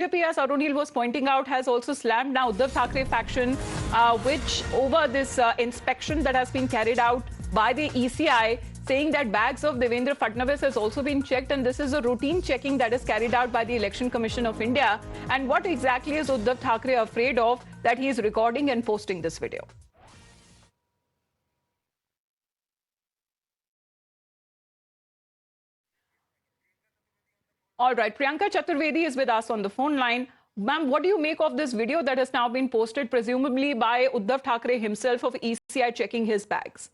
BJP, as Arunil was pointing out, has also slammed now Uddhav Thackeray faction, which over this inspection that has been carried out by the ECI, saying that bags of Devendra Fadnavis has also been checked, and this is a routine checking that is carried out by the Election Commission of India. And what exactly is Uddhav Thackeray afraid of that he is recording and posting this video? All right, Priyanka Chaturvedi is with us on the phone line. Ma'am, what do you make of this video that has now been posted, presumably by Uddhav Thackeray himself, of ECI checking his bags?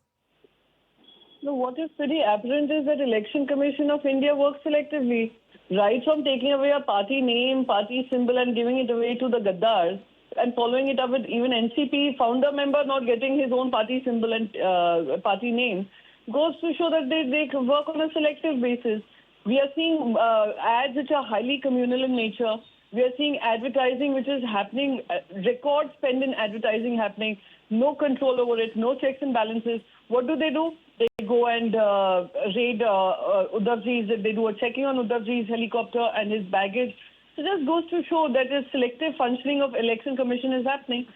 No, what is pretty apparent is that Election Commission of India works selectively. Right from taking away a party name, party symbol and giving it away to the Gaddars, and following it up with even NCP founder member not getting his own party symbol and party name, goes to show that they work on a selective basis. We are seeing ads which are highly communal in nature. We are seeing advertising which is happening, record spend in advertising happening, no control over it, no checks and balances. What do? They go and raid Uddhavji's, they do a checking on Uddhavji's helicopter and his baggage. So it just goes to show that a selective functioning of Election Commission is happening.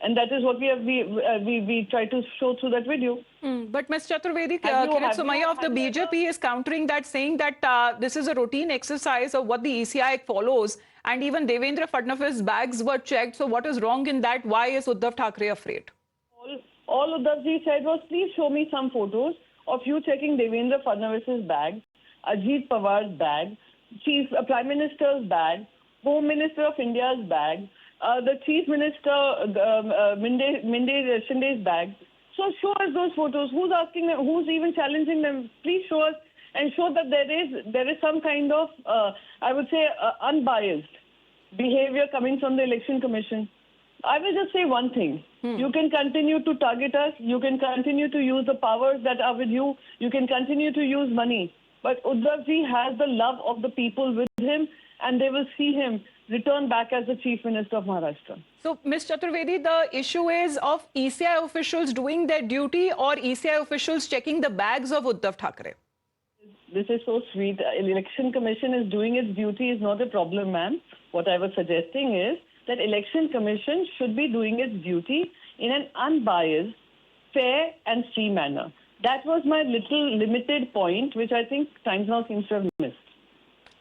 And that is what we try to show through that video. But Ms. Chaturvedi, Kirit Somaiya of the BJP is countering that, saying that this is a routine exercise of what the ECI follows. And even Devendra Fadnavis' bags were checked. So what is wrong in that? Why is Uddhav Thackeray afraid? All Uddhavji said was, please show me some photos of you checking Devendra Fadnavis' bag, Ajit Pawar's bag, Prime Minister's bag, Home Minister of India's bag, the Chief Minister Shinde's bag. So show us those photos. Who's asking them? Who's even challenging them? Please show us and show that there is some kind of, I would say, unbiased behavior coming from the Election Commission. I will just say one thing. You can continue to target us. You can continue to use the powers that are with you. You can continue to use money. But Uddhavji has the love of the people with him, and they will see him return back as the Chief Minister of Maharashtra. So, Ms. Chaturvedi, the issue is of ECI officials doing their duty or ECI officials checking the bags of Uddhav Thackeray? This is so sweet. Election Commission is doing its duty is not a problem, ma'am. What I was suggesting is that Election Commission should be doing its duty in an unbiased, fair and free manner. That was my little limited point, which I think Times Now seems to have missed.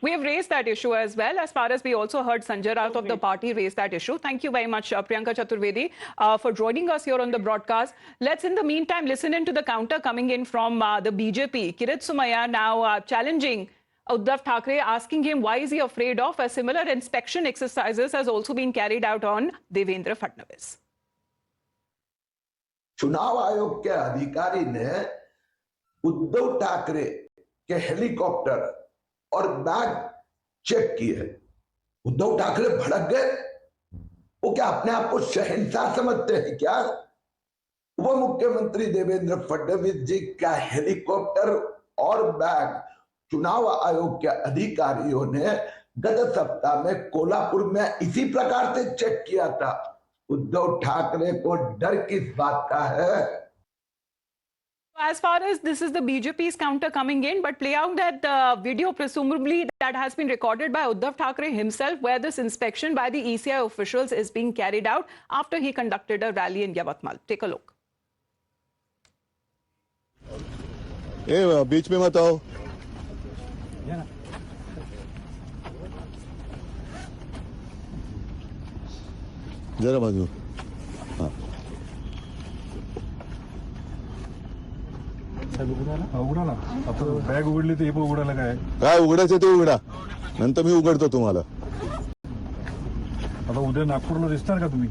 We have raised that issue as well, as far as we also heard Sanjay Raut of the party raise that issue. Thank you very much, Priyanka Chaturvedi, for joining us here on the broadcast. Let's, in the meantime, listen in to the counter coming in from the BJP. Kirit Somaiya now challenging Uddhav Thackeray, asking him why is he afraid of a similar inspection exercises has also been carried out on Devendra Fadnavis. चुनाव आयोग के अधिकारी ने उद्धव ठाकरे के helicopter और bag check किए। उद्धव ठाकरे भड़क गए। वो क्या अपने आप को शहंशाह समझते हैं क्या? उप मुख्यमंत्री देवेंद्र फडणवीस जी का हेलीकॉप्टर और बैग चुनाव आयोग के अधिकारियों ने गत सप्ताह में कोल्हापुर में इसी प्रकार से चेक किया था। उद्धव ठाकरे को डर किस बात का है? As far as this is the BJP's counter coming in, but play out that video presumably that has been recorded by Uddhav Thackeray himself, where this inspection by the ECI officials is being carried out after he conducted a rally in Yavatmal. Take a look. ए बीच में मत आओ। जरा बाजू। हाँ। उघडा ना आता bag उघडली तर हे पण उघडायला काय उघडायचं ते उघडा, नंतर मी उघडतो तुम्हाला. आता उद्या नागपूरला दिसणार का तुम्ही?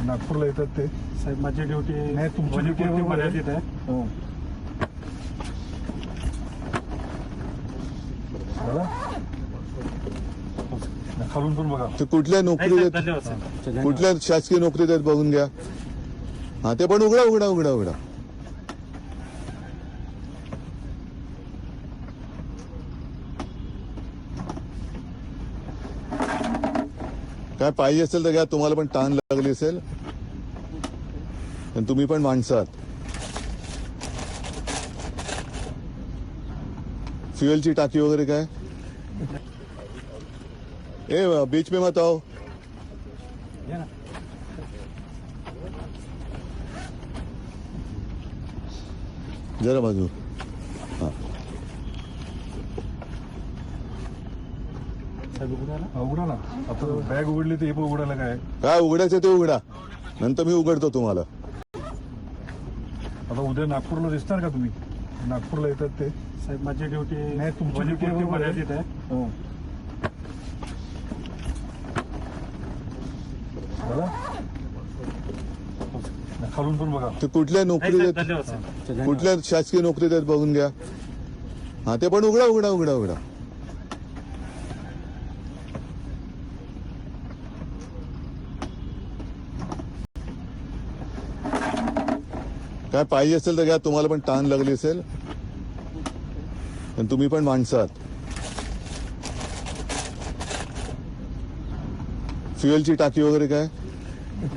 नागपूरला येतात ते साहेब. माझी ड्युटी नाही, तुमची ड्युटी मर्यादित आहे. हो खालून पण बघा. ते कुठल्या नोकरी देत, कुठल्या शासकीय नोकरी देत बघून घ्या. हा ते पण उघडा उघडा उघडा उघडा. काय पाहिजे असेल तर घ्या. तुम्हाला पण ताण लागली असेल, पण तुम्ही पण माणसात. फ्युएलची टाकी वगैरे काय ए बीच में मत आओ. या ना. जरा बाजू. हा. उघडा ना. आता बॅग उघडली तर हे पण उघडायला काय? काय उघडायचं ते उघडा. नंतर मी उघडतो तुम्हाला. आता उद्या नागपूरला दिसणार का तुम्ही? नागपूरला येतात ते. साहेब माझी ड्युटी नाही, तुमची ड्युटी मर्यादित आहे. हो. बघा. खालून पण बघा. ते कुठल्या नोकरी देत, कुठल्या शासकीय नोकरी देत बघून घ्या. हा ते पण उघडा उघडा उघडा उघडा. काय पाहिजे असेल तर घ्या. तुम्हाला पण ताण लागली असेल, पण तुम्ही पण माणसं आहात. फ्युएलची टाकी वगैरे काय?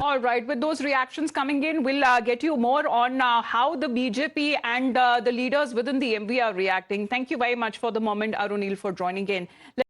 All right, with those reactions coming in, we'll get you more on how the BJP and the leaders within the MV are reacting. Thank you very much for the moment, Arunil, for joining in.